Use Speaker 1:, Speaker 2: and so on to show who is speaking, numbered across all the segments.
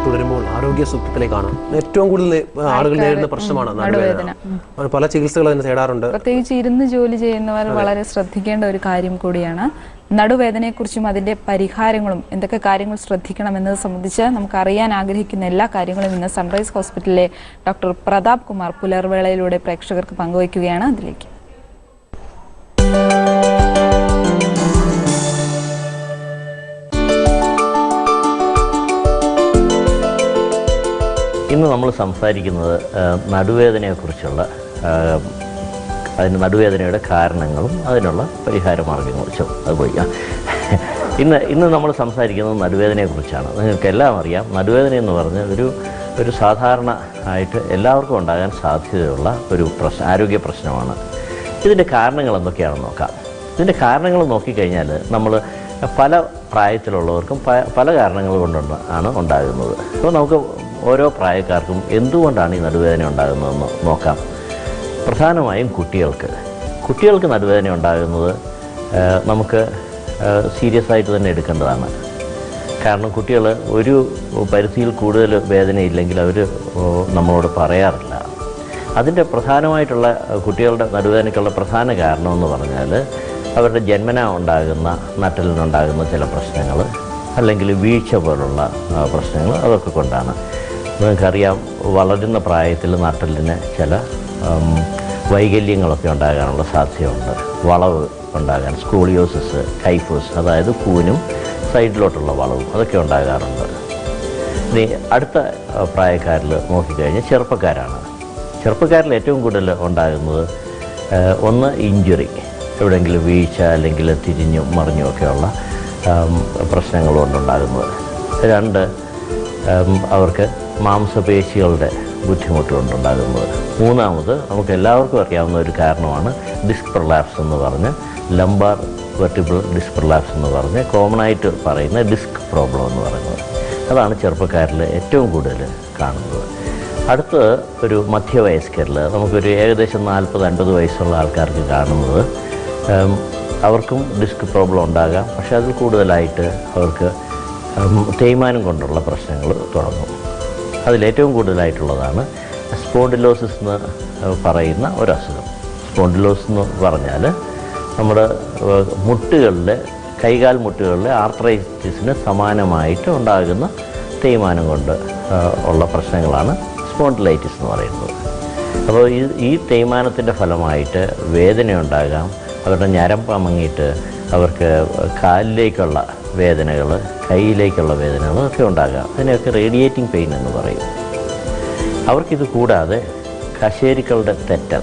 Speaker 1: തുടരുമ്പോൾ ആരോഗ്യ സൂക്തത്തിലേക്കാണ് ഏറ്റവും കൂടുതൽ ആളുകൾ നേരിടുന്ന പ്രശ്നമാണ് നടുവേദന. പല ചികിത്സകൾ അതിന് തേടാറുണ്ട്.
Speaker 2: പ്രത്യേകിച്ച് ഇരുന്ന് ജോലി ചെയ്യുന്നവർ വളരെ ശ്രദ്ധിക്കേണ്ട ഒരു കാര്യം കൂടിയാണ്. നടുവേദനയെക്കുറിച്ചും അതിന്റെ പരിഹാരങ്ങളും എന്തൊക്കെ കാര്യങ്ങൾ ശ്രദ്ധിക്കണം എന്നത് സംബന്ധിച്ച് നമുക്ക് അറിയാൻ ആഗ്രഹിക്കുന്ന എല്ലാ കാര്യങ്ങളും ഇന്ന് സൺറൈസ് ഹോസ്പിറ്റലിലെ ഡോക്ടർ പ്രതാപ് കുമാർ പുലർവേളയിലൂടെ പ്രേക്ഷകർക്ക് പങ്കുവയ്ക്കുകയാണ്. അതിലേക്ക്
Speaker 3: ഇന്ന് നമ്മൾ സംസാരിക്കുന്നത് നടുവേദനയെക്കുറിച്ചുള്ള നടുവേദനയുടെ കാരണങ്ങളും അതിനുള്ള പരിഹാര മാർഗ്ഗങ്ങളെക്കുറിച്ചും അതുപോയി ഇന്ന് നമ്മൾ സംസാരിക്കുന്നത് നടുവേദനയെക്കുറിച്ചാണ്. നിങ്ങൾക്കെല്ലാം അറിയാം, നടുവേദന എന്ന് പറഞ്ഞാൽ ഒരു സാധാരണ ആയിട്ട് എല്ലാവർക്കും ഉണ്ടാകാൻ സാധ്യതയുള്ള ഒരു ആരോഗ്യ പ്രശ്നമാണ്. ഇതിൻ്റെ കാരണങ്ങൾ എന്തൊക്കെയാണെന്ന് നോക്കാം. ഇതിൻ്റെ കാരണങ്ങൾ നോക്കിക്കഴിഞ്ഞാൽ നമ്മൾ പല പ്രായത്തിലുള്ളവർക്കും പല കാരണങ്ങൾ കൊണ്ടാണ് ഉണ്ടാകുന്നത്. അപ്പോൾ നമുക്ക് ഓരോ പ്രായക്കാർക്കും എന്തുകൊണ്ടാണ് ഈ നടുവേദന ഉണ്ടാകുന്നതെന്ന് നോക്കാം. പ്രധാനമായും കുട്ടികൾക്ക് നടുവേദന ഉണ്ടാകുന്നത് നമുക്ക് സീരിയസ് ആയിട്ട് തന്നെ എടുക്കേണ്ടതാണ്. കാരണം കുട്ടികൾ ഒരു പരിധിയിൽ കൂടുതൽ വേദനയില്ലെങ്കിൽ അവർ നമ്മളോട് പറയാറില്ല. അതിൻ്റെ പ്രധാനമായിട്ടുള്ള കുട്ടികളുടെ നടുവേദനയ്ക്കുള്ള പ്രധാന കാരണമെന്ന് പറഞ്ഞാൽ അവരുടെ ജന്മന ഉണ്ടാകുന്ന നട്ടലിനുണ്ടാകുന്ന ചില പ്രശ്നങ്ങൾ, അല്ലെങ്കിൽ വീഴ്ച പോലുള്ള പ്രശ്നങ്ങൾ, അതൊക്കെ കൊണ്ടാണ്. നിങ്ങൾക്കറിയാം, വളരുന്ന പ്രായത്തിൽ നട്ടലിന് ചില വൈകല്യങ്ങളൊക്കെ ഉണ്ടാകാനുള്ള സാധ്യതയുണ്ട്. വളവ് ഉണ്ടാകാൻ, സ്കോളിയോസിസ്, കൈഫോസ്, അതായത് കൂനും സൈഡിലോട്ടുള്ള വളവും അതൊക്കെ ഉണ്ടാകാറുണ്ട്. ഇനി അടുത്ത പ്രായക്കാരിൽ നോക്കിക്കഴിഞ്ഞാൽ ചെറുപ്പക്കാരിൽ ഏറ്റവും കൂടുതൽ ഉണ്ടാകുന്നത് ഒന്ന് ഇഞ്ചുറി, എവിടെയെങ്കിലും വീഴ്ച അല്ലെങ്കിൽ തിരിഞ്ഞും മറിഞ്ഞും ഒക്കെയുള്ള പ്രശ്നങ്ങൾ കൊണ്ടുണ്ടാകുന്നത്. രണ്ട്, അവർക്ക് മാംസപേശികളുടെ ബുദ്ധിമുട്ട് കൊണ്ടുണ്ടാകുന്നത്. മൂന്നാമത് നമുക്ക് എല്ലാവർക്കും അറിയാവുന്ന ഒരു കാരണമാണ് ഡിസ്ക് പ്രൊലാപ്സ് എന്ന് പറഞ്ഞ്, ലംബാർ വെർട്ടിബ്രൽ ഡിസ്ക് പ്രൊലാപ്സ് എന്ന് പറഞ്ഞ് കോമൺ ആയിട്ട് പറയുന്ന ഡിസ്ക് പ്രോബ്ലം എന്ന് പറയുന്നത്. അതാണ് ചെറുപ്പക്കാരിൽ ഏറ്റവും കൂടുതൽ കാണുന്നത്. അടുത്ത് ഒരു മധ്യവയസ്കരിൽ നമുക്കൊരു ഏകദേശം 40-50 വയസ്സുള്ള ആൾക്കാർക്ക് കാണുന്നത്, അവർക്കും ഡിസ്ക് പ്രോബ്ലം ഉണ്ടാകാം. പക്ഷേ അതിൽ കൂടുതലായിട്ട് അവർക്ക് തേയ്മാനം കൊണ്ടുള്ള പ്രശ്നങ്ങൾ തുടങ്ങും. അതിലേറ്റവും കൂടുതലായിട്ടുള്ളതാണ് സ്പോണ്ടിലോസിസ് എന്ന് പറയുന്ന ഒരസുഖം. സ്പോണ്ടിലോസിസ് എന്ന് പറഞ്ഞാൽ നമ്മുടെ കൈകാൽ മുട്ടുകളിലെ ആർത്രൈറ്റിസിന് സമാനമായിട്ട് ഉണ്ടാകുന്ന തേയ്മാനം കൊണ്ട് ഉള്ള പ്രശ്നങ്ങളാണ് സ്പോണ്ടിലൈറ്റിസ് എന്ന് പറയുന്നത്. അപ്പോൾ ഈ തേയ്മാനത്തിൻ്റെ ഫലമായിട്ട് വേദനയുണ്ടാകാം. അവരുടെ ഞരമ്പ് അമങ്ങിയിട്ട് അവർക്ക് കാലിലേക്കുള്ള വേദനകൾ, കൈയിലേക്കുള്ള വേദനകൾ ഒക്കെ ഉണ്ടാകാം. അതിനെയൊക്കെ റേഡിയേറ്റിംഗ് പെയിൻ എന്ന് പറയും. അവർക്കിത് കൂടാതെ കശേരുക്കളുടെ തെറ്റൽ,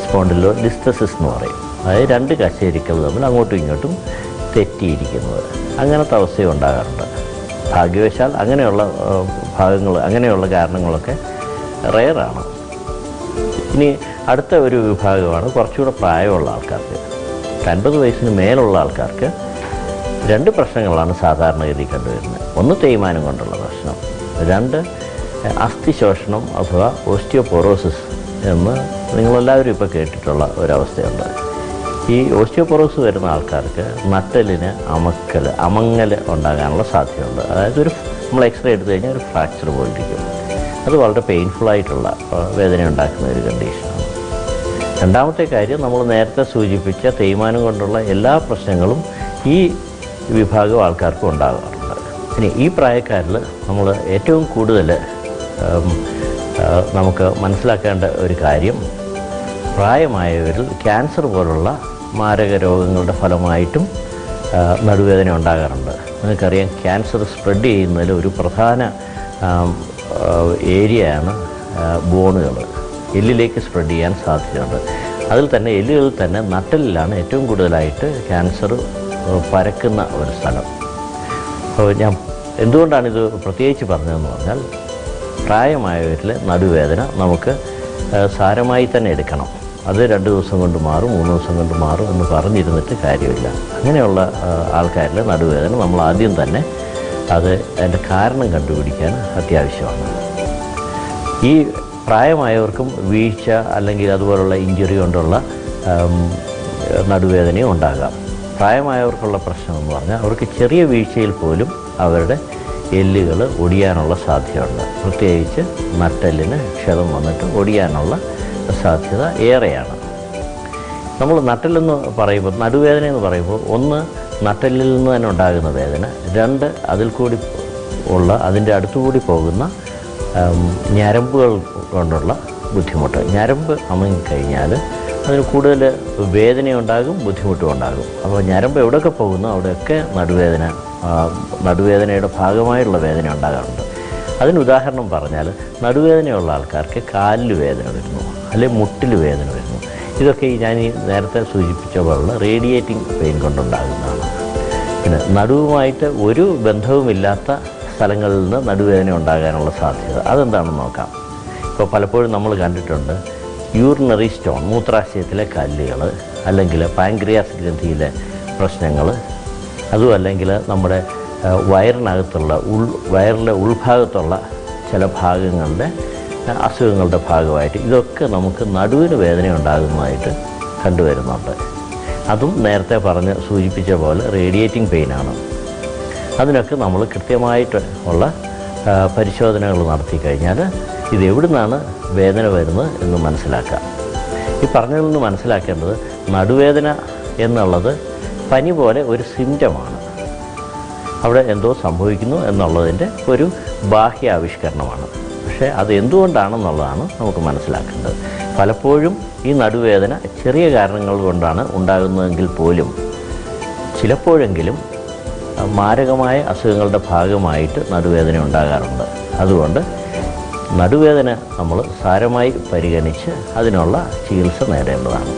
Speaker 3: സ്പോണ്ടിലോലിസ്ഥസിസ് എന്ന് പറയും. അതായത് രണ്ട് കശേരുക്കൾ തമ്മിൽ അങ്ങോട്ടും ഇങ്ങോട്ടും തെറ്റിയിരിക്കുന്നത്, അങ്ങനത്തെ അവസ്ഥയും ഉണ്ടാകാറുണ്ട്. ഭാഗ്യവശാൽ അങ്ങനെയുള്ള കാരണങ്ങളൊക്കെ റെയറാണ്. ഇനി അടുത്ത ഒരു വിഭാഗമാണ് കുറച്ചുകൂടെ പ്രായമുള്ള ആൾക്കാർക്ക്. 50 വയസ്സിന് മേലുള്ള ആൾക്കാർക്ക് രണ്ട് പ്രശ്നങ്ങളാണ് സാധാരണഗതി കണ്ടുവരുന്നത്. ഒന്ന് തേയ്മാനം കൊണ്ടുള്ള പ്രശ്നം, രണ്ട് അസ്ഥിശോഷണം അഥവാ ഓസ്റ്റിയോപൊറോസിസ് എന്ന് നിങ്ങളെല്ലാവരും ഇപ്പോൾ കേട്ടിട്ടുള്ള ഒരവസ്ഥയുണ്ട്. ഈ ഓസ്റ്റിയോപൊറോസിസ് വരുന്ന ആൾക്കാർക്ക് നട്ടലിന് അമങ്ങൽ ഉണ്ടാകാനുള്ള സാധ്യതയുണ്ട്. അതായത് നമ്മൾ എക്സ്റേ എടുത്തു കഴിഞ്ഞാൽ ഒരു ഫ്രാക്ചർ പോലിരിക്കും. അത് വളരെ പെയിൻഫുള്ളായിട്ടുള്ള വേദന ഉണ്ടാക്കുന്ന ഒരു കണ്ടീഷനാണ്. രണ്ടാമത്തെ കാര്യം, നമ്മൾ നേരത്തെ സൂചിപ്പിച്ച തേയ്മാനം കൊണ്ടുള്ള എല്ലാ പ്രശ്നങ്ങളും ഈ വിഭാഗം ആൾക്കാർക്കും ഉണ്ടാകാറുണ്ട്. ഇനി ഈ പ്രായക്കാരിൽ നമ്മൾ ഏറ്റവും കൂടുതൽ നമുക്ക് മനസ്സിലാക്കേണ്ട ഒരു കാര്യം, പ്രായമായവരിൽ ക്യാൻസർ പോലുള്ള മാരക രോഗങ്ങളുടെ ഫലമായിട്ടും നടുവേദന ഉണ്ടാകാറുണ്ട്. നിങ്ങൾക്കറിയാം, ക്യാൻസർ സ്പ്രെഡ് ചെയ്യുന്നതിൽ ഒരു പ്രധാന ഏരിയയാണ് ബോണുകൾ. എല്ലിലേക്ക് സ്പ്രെഡ് ചെയ്യാൻ സാധ്യതയുണ്ട്. അതിൽ തന്നെ എല്ലുകളിൽ തന്നെ നട്ടലിലാണ് ഏറ്റവും കൂടുതലായിട്ട് ക്യാൻസർ പരക്കുന്ന ഒരു സ്ഥലം. അപ്പോൾ ഞാൻ എന്തുകൊണ്ടാണിത് പ്രത്യേകിച്ച് പറഞ്ഞതെന്ന് പറഞ്ഞാൽ, പ്രായമായവരിൽ നടുവേദന നമുക്ക് സാരമായി തന്നെ എടുക്കണം. അത് 2 ദിവസം കൊണ്ട് മാറും, 3 ദിവസം കൊണ്ട് മാറും എന്ന് പറഞ്ഞിരുന്നിട്ട് കാര്യമില്ല. അങ്ങനെയുള്ള ആൾക്കാരിൽ നടുവേദന നമ്മൾ ആദ്യം തന്നെ അതിൻ്റെ കാരണം കണ്ടുപിടിക്കാൻ അത്യാവശ്യമാണ്. ഈ പ്രായമായവർക്കും വീഴ്ച അല്ലെങ്കിൽ അതുപോലുള്ള ഇഞ്ചുറി കൊണ്ടുള്ള നടുവേദനയും ഉണ്ടാകാം. പ്രായമായവർക്കുള്ള പ്രശ്നമെന്ന് പറഞ്ഞാൽ അവർക്ക് ചെറിയ വീഴ്ചയിൽ പോലും അവരുടെ എല്ലുകൾ ഒടിയാനുള്ള സാധ്യതയുണ്ട്. പ്രത്യേകിച്ച് നട്ടെല്ലിന് ക്ഷതം വന്നിട്ട് ഒടിയാനുള്ള സാധ്യത ഏറെയാണ്. നമ്മൾ നട്ടെല്ലെന്ന് പറയുമ്പോൾ, നടുവേദന എന്ന് പറയുമ്പോൾ, ഒന്ന് നട്ടെല്ലിൽ നിന്ന് തന്നെ ഉണ്ടാകുന്ന വേദന, രണ്ട് അതിൽ കൂടി ഉള്ള അതിൻ്റെ അടുത്തുകൂടി പോകുന്ന ഞരമ്പുകൾ കൊണ്ടുള്ള ബുദ്ധിമുട്ട്. ഞരമ്പ് അമങ്ങിക്കഴിഞ്ഞാൽ അതിന് കൂടുതൽ വേദനയുണ്ടാകും, ബുദ്ധിമുട്ടും ഉണ്ടാകും. അപ്പോൾ ഞരമ്പ് എവിടെയൊക്കെ പോകുന്നു അവിടെയൊക്കെ നടുവേദനയുടെ ഭാഗമായുള്ള വേദന ഉണ്ടാകാറുണ്ട്. അതിന് ഉദാഹരണം പറഞ്ഞാൽ, നടുവേദനയുള്ള ആൾക്കാർക്ക് കാലിൽ വേദന വരുന്നു, അല്ലെങ്കിൽ മുട്ടിൽ വേദന വരുന്നു. ഇതൊക്കെ ഞാൻ ഈ നേരത്തെ സൂചിപ്പിച്ച പോലുള്ള റേഡിയേറ്റിംഗ് പെയിൻ കൊണ്ടുണ്ടാകുന്നതാണ്. പിന്നെ നടുവുമായിട്ട് ഒരു ബന്ധവുമില്ലാത്ത സ്ഥലങ്ങളിൽ നിന്ന് നടുവേദന ഉണ്ടാകാനുള്ള സാധ്യത അതെന്താണെന്ന് നോക്കാം. ഇപ്പോൾ പലപ്പോഴും നമ്മൾ കണ്ടിട്ടുണ്ട് യൂറിനറി സ്റ്റോൺ, മൂത്രാശയത്തിലെ കല്ലുകൾ, അല്ലെങ്കിൽ പാൻക്രിയാസ് ഗ്രന്ഥിയിലെ പ്രശ്നങ്ങൾ, അതും അല്ലെങ്കിൽ നമ്മുടെ വയറിനകത്തുള്ള വയറിലെ ഉൾഭാഗത്തുള്ള ചില ഭാഗങ്ങളുടെ അസുഖങ്ങളുടെ ഭാഗമായിട്ട് ഇതൊക്കെ നമുക്ക് നടുവിന് വേദന ഉണ്ടാകുന്നതായിട്ട് കണ്ടുവരുന്നുണ്ട്. അതും നേരത്തെ സൂചിപ്പിച്ച പോലെ റേഡിയേറ്റിംഗ് പെയിനാണ്. അതിനൊക്കെ നമ്മൾ കൃത്യമായിട്ട് ഉള്ള പരിശോധനകൾ നടത്തി കഴിഞ്ഞാൽ ഇത് എവിടെ നിന്നാണ് വേദന വരുന്നത് എന്ന് മനസ്സിലാക്കാം. ഈ പറഞ്ഞതിൽ നിന്ന് മനസ്സിലാക്കേണ്ടത്, നടുവേദന എന്നുള്ളത് പനി പോലെ ഒരു സിംറ്റമാണ്. അവിടെ എന്തോ സംഭവിക്കുന്നു എന്നുള്ളതിൻ്റെ ഒരു ബാഹ്യ ആവിഷ്കരണമാണ്. പക്ഷേ അത് എന്തുകൊണ്ടാണെന്നുള്ളതാണ് നമുക്ക് മനസ്സിലാക്കേണ്ടത്. പലപ്പോഴും ഈ നടുവേദന ചെറിയ കാരണങ്ങൾ കൊണ്ടാണ് ഉണ്ടാകുന്നതെങ്കിൽ പോലും ചിലപ്പോഴെങ്കിലും മാരകമായ അസുഖങ്ങളുടെ ഭാഗമായിട്ട് നടുവേദന ഉണ്ടാകാറുണ്ട്. അതുകൊണ്ട് നടുവേദന നമ്മൾ സാരമായി പരിഗണിച്ച് അതിനുള്ള ചികിത്സ നേടേണ്ടതാണ്.